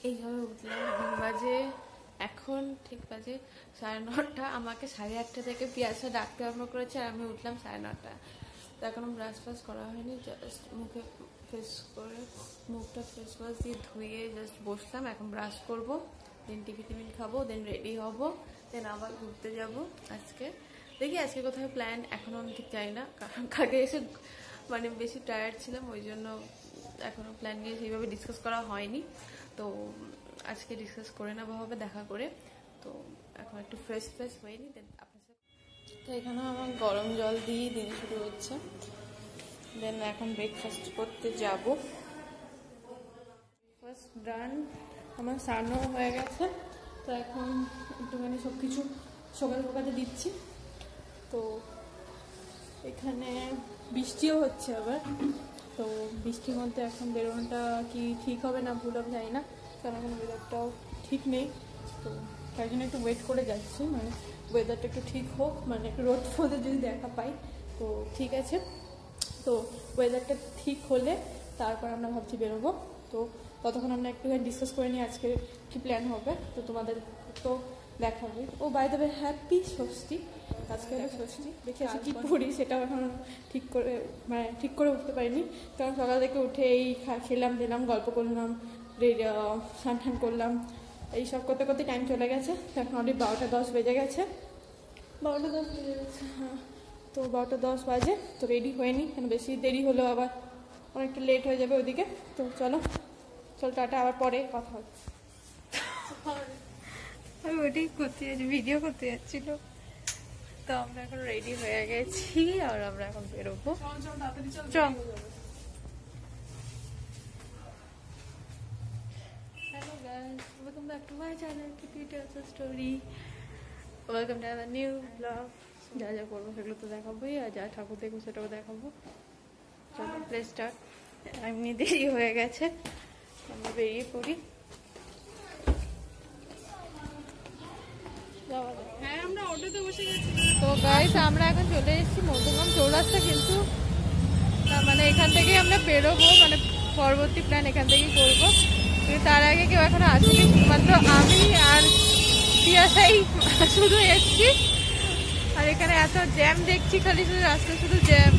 এইভাবে উঠলাম। এখন ঠিক বাজে 9:30। আমাকে 8:30 থেকে পিয়াসা ডাকতে আরম্ভ করেছে আর আমি উঠলাম 9:30। তো এখনো ব্রাশ ফ্রাশ করা হয়নি, জাস্ট মুখটা ফেস ওয়াশ দিয়ে ধুয়ে জাস্ট বসলাম। এখন ব্রাশ করবো, দেন টিফিন খাবো, দেন রেডি হব, দেন আবার ঘুরতে যাব। দেখি আজকে কোথায় প্ল্যান, এখনো আমি ঠিক জানি না, কারণ কালকে এসে মানে বেশি টায়ার্ড ছিলাম, ওই জন্য এখনো প্ল্যান নিয়ে সেইভাবে ডিসকাস করা হয়নি। তো আজকে ডিসকাস করে নেওয়া হবে দেখা করে। তো এখন একটু ফ্রেশ হয়নি, দেন আপনার সাথে। তো এখানে আমার গরম জল দিয়ে দিন শুরু হচ্ছে। দেন এখন ব্রেকফাস্ট করতে যাব। ফার্স্ট ডান, আমার স্নানও হয়ে গেছে। তো এখন একটুখানি সব কিছু সকালে দিচ্ছি। তো এখানে বৃষ্টিও হচ্ছে আবার। তো বৃষ্টির মধ্যে এখন বেরোনোটা কি ঠিক হবে না ভুল হবে জানি না, কারণ এখন ওয়েদারটাও ঠিক নেই। তো তাই জন্য একটু ওয়েট করে যাচ্ছি, মানে ওয়েদারটা একটু ঠিক হোক, মানে একটু রোদ ফোদে যদি দেখা পাই তো ঠিক আছে। তো ওয়েদারটা ঠিক হলে তারপর আমরা ভাবছি বেরোবো। তো ততক্ষণ আমরা একটুখানি ডিসকাস করে নিই আজকে কী প্ল্যান হবে। তো তোমাদের তো দেখাবে। ও বাই দ্য ওয়ে হ্যাপি ষষ্ঠী, আজকে হলো ষষ্ঠী। দেখে আজকে কী পড়ি সেটাও এখন ঠিক করে উঠতে পারিনি, কারণ সকাল থেকে উঠে এই খেলাম দিলাম, গল্প করলাম, স্নান করলাম, এইসব করতে করতে টাইম চলে গেছে। এখন অলরেডি 12:10 বেজে গেছে। 12:10 বেজে গেছে, হ্যাঁ। তো 12:10 বাজে। তো রেডি হয়নি, কেন বেশি দেরি হলেও আবার অনেকটা লেট হয়ে যাবে ওদিকে। তো চলো টাটা, আবার পরে কথা হচ্ছে। আমি ওটাই করতে যাচ্ছি, ভিডিও করতে যাচ্ছিল। তো আমরা এখন রেডি হয়ে গেছি আর আমরা এখন বেরোবো। চল। Hello guys, welcome back to my channel Kitty Tells a Story. Welcome to our new vlog. যা যা করবো সেগুলো তো দেখাবোই, আর যা ঠাকুর দেখবো সেটাও দেখাবো। চলো প্লে স্টার্ট। এমনি দেরি হয়ে গেছে, আমরা বেরিয়ে পড়ি। হ্যাঁ আমরা অটোতে বসে গেছি। তো গাইস আমরা এখন চলে এসেছি মধ্যগ্রাম চৌরাস্তা, কিন্তু মানে এখান থেকেই আমরা বেরোবো, মানে পরবর্তী প্ল্যান এখান থেকেই করবো। কিন্তু তার আগে কেউ এখনো আসেনি, শুধুমাত্র আমি আর পিয়াসাই শুধু এসছি। আর এখানে এত জ্যাম দেখছি, খালি শুধু রাস্তা শুধু জ্যাম।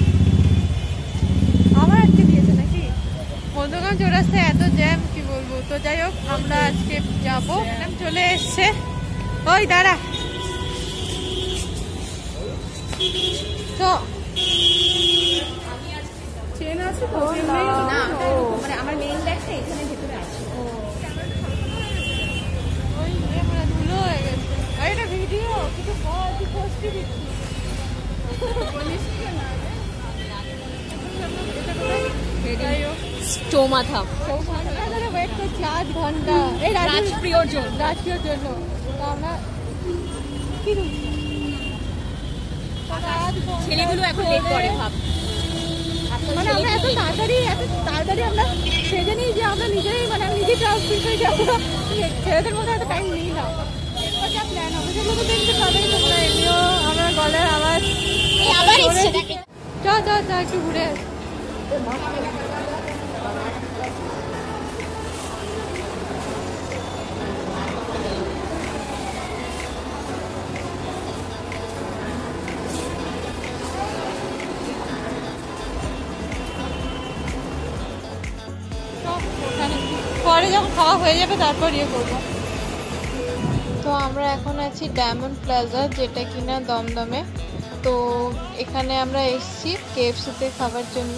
আবার আজকে দিয়েছে নাকি মধ্যগ্রাম চৌরাস্তায় এত জ্যাম, কি বলবো। তো যাই হোক আমরা আজকে যাবো, চলে এসছে। ওই দাঁড়া, তো চেন আছে তো? না, মানে আমার মেইন ব্যাগটা এখানে ভেতরে আছে। ওই আমরা ধুলো হয়ে গেছে। আর এটা ভিডিও কিছু পোস্টই দিচ্ছি। চৌমাথা ওয়েট করছি 8 ঘন্টা এই রাজপ্রিয়র জন্য। তো আমরা কি ছেলেগুলো এখন লেট করে ভাব, মানে আমরা এত তাড়াতাড়ি আমরা সেজে নিই যে আমরা নিজেই, মানে আমি নিজেই ট্রান্সফিট হয়ে যাবো। ছেলেদের মধ্যে এত টাইম নিই না। এরপর যা প্ল্যান হবে সেগুলো তো দেখতে পাবে তোমরা। এমনিও আমার গলার আওয়াজ চ একটু ঘুরে আসি। পরে যখন খাওয়া হয়ে যাবে তারপর ইয়ে করবো। তো আমরা এখন আছি ডায়মন্ড প্লাজা, যেটা কিনা দমদমে। তো এখানে আমরা এসেছি KFC-তে খাবার জন্য।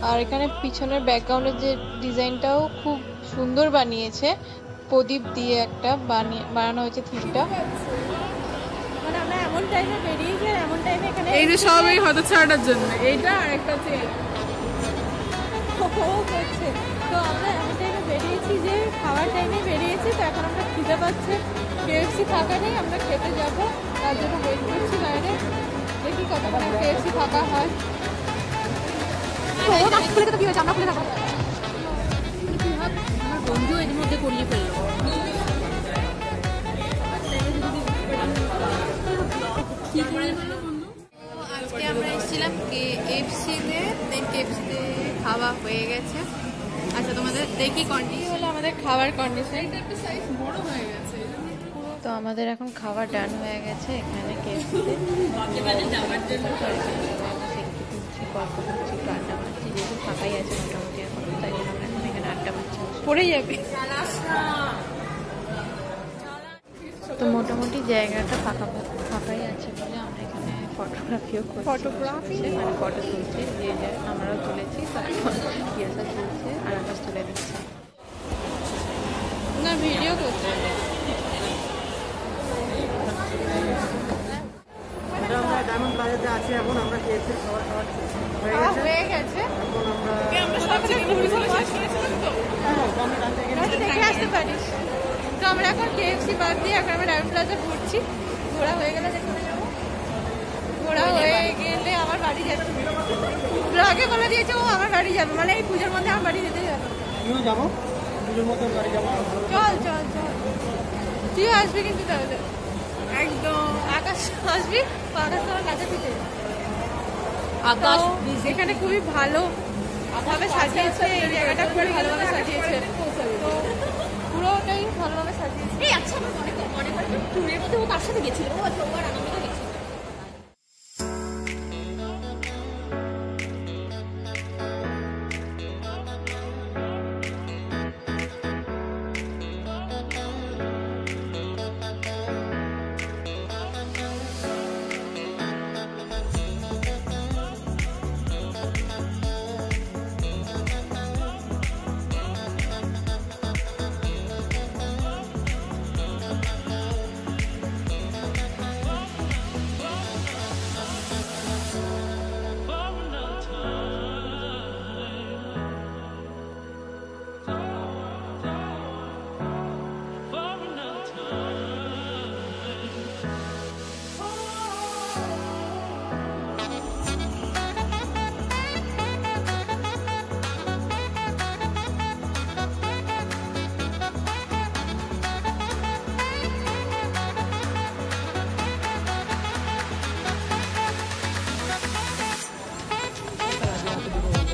আর এখানে পিছনের ব্যাকগ্রাউন্ডের যে ডিজাইনটাও খুব সুন্দর বানিয়েছে, প্রদীপ দিয়ে একটা বানানো হয়েছে থিমটা। মানে আমরা এমন টাইমে বেরিয়েছি, আর এমন টাইমে এখানে এই যে সব এই হতছাড়াটার জন্য এইটা আর একটা চেন করছে। তো আমরা এমন টাইমে বেরিয়েছি যে খাওয়ার টাইমে বেরিয়েছি। তো এখন আমরা খিদে পাচ্ছে, KFC ফাঁকা নেই, আমরা খেতে যাবো, তার জন্য ওয়েট করছি বাইরে। দেখি কতক্ষণ KFC ফাঁকা হয়। কি হয়েছে, আমরা খুলে থাকবো। আমার বন্ধু এর মধ্যে করিয়ে ফেললো। আজকে আমরা এসেছিলাম KFC-তে, দেন KFC-তে খাওয়া হয়ে গেছে। আচ্ছা তোমাদের দেখি কন্ডিশন হলো আমাদের খাবার কন্ডিশন। সাইজ বড় হয়ে গেছে। তো আমাদের এখন খাবার ডান হয়ে গেছে এখানে কেএফসিতে। যাওয়ার জন্য গল্প করছি, একটু আড্ডা মারছি, যেহেতু ফাঁকাই আছে মোটামুটি এখন, তাই জন্য আমরা এখন এখানে আড্ডা মারছি। পড়ে যাবে। তো মোটামুটি জায়গাটা ফাঁকাই আছে বলে আমরা এখানে ফটোগ্রাফিও করছি। ফটোগ্রাফি মানে ফটো তুলছি, যে আমরাও তুলেছি। তো এখন পিয়াসা তুলছে আর আকাশ তুলে দিচ্ছে না, ভিডিও করতে আমরা ডায়মন্ড প্লাজাতে আছি এখন। আমরা কেএফসি খাবার হয়ে গেছে। এখন আমরা আমরা সব থেকে দেখে আসতে পারিস। তো আমরা এখন কেএফসি বাদ দিয়ে এখন আমরা ডায়মন্ড প্লাজা ঘুরছি। ঘোরা হয়ে গেলে যেখানে যাবো, ঘোরা হয়ে গেলে আমার বাড়ি যাচ্ছে। ব্লগে বলে দিয়েছে ও আমার বাড়ি যাবে, মানে এই পুজোর মধ্যে আমার বাড়ি যেতে যাবে। আমিও যাবো, পুজোর মতো বাড়ি যাবো। চল চল চল, তুই আসবি কিন্তু তাহলে একদম। আকাশ আসবি, আকাশ তোমার কাছে পিঠে। আকাশ এখানে খুবই ভালো ভাবে সাজিয়েছে, এই জায়গাটা খুবই ভালোভাবে সাজিয়েছে। তো পুরোটাই ভালোভাবে সাজিয়েছে। এই আচ্ছা আমার মনে পড়ে ট্যুরের মধ্যে ও তার সাথে গেছিল, ও আচ্ছা ও আর আনন্দে গেছিল।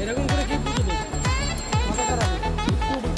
এরকম করে কি পুজো দেবে? মাথা খারাপ হবে।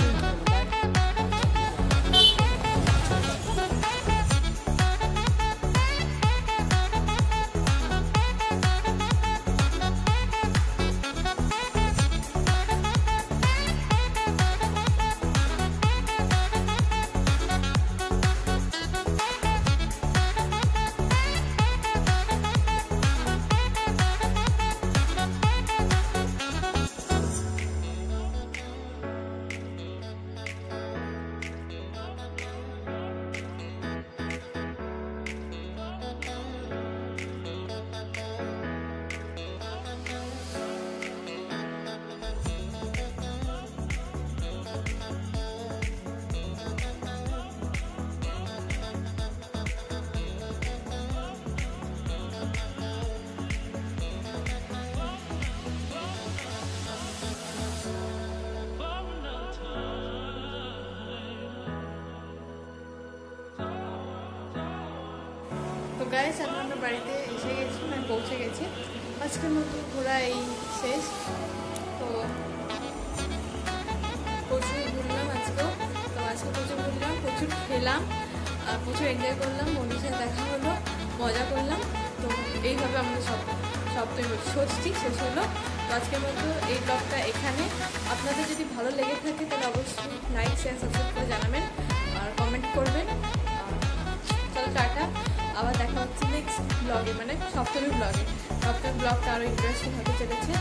তো গাইস এখন আমরা বাড়িতে এসে গেছি, মানে পৌঁছে গেছি। আজকের মতো ঘোরা এই শেষ। তো প্রচুর ঘুরলাম আজকেও। তো আজকে প্রচুর ঘুরলাম, প্রচুর খেলাম, প্রচুর এনজয় করলাম, বন্ধুর সাথে দেখা হলো, মজা করলাম। তো এইভাবে আমাদের সপ্তমী ষষ্ঠী শেষ হলো। তো আজকের মতো এই ব্লগটা এখানে। আপনাদের যদি ভালো লেগে থাকে তাহলে অবশ্যই লাইক শেয়ার সাবস্ক্রাইব করে জানাবেন আর কমেন্ট করবেন। চলো টাটা, আবার দেখা হচ্ছে নেক্সট ব্লগে, মানে সপ্তমী ব্লগে। সপ্তমী ব্লগটা আরও ইন্টারেস্টিং হতে চলেছে।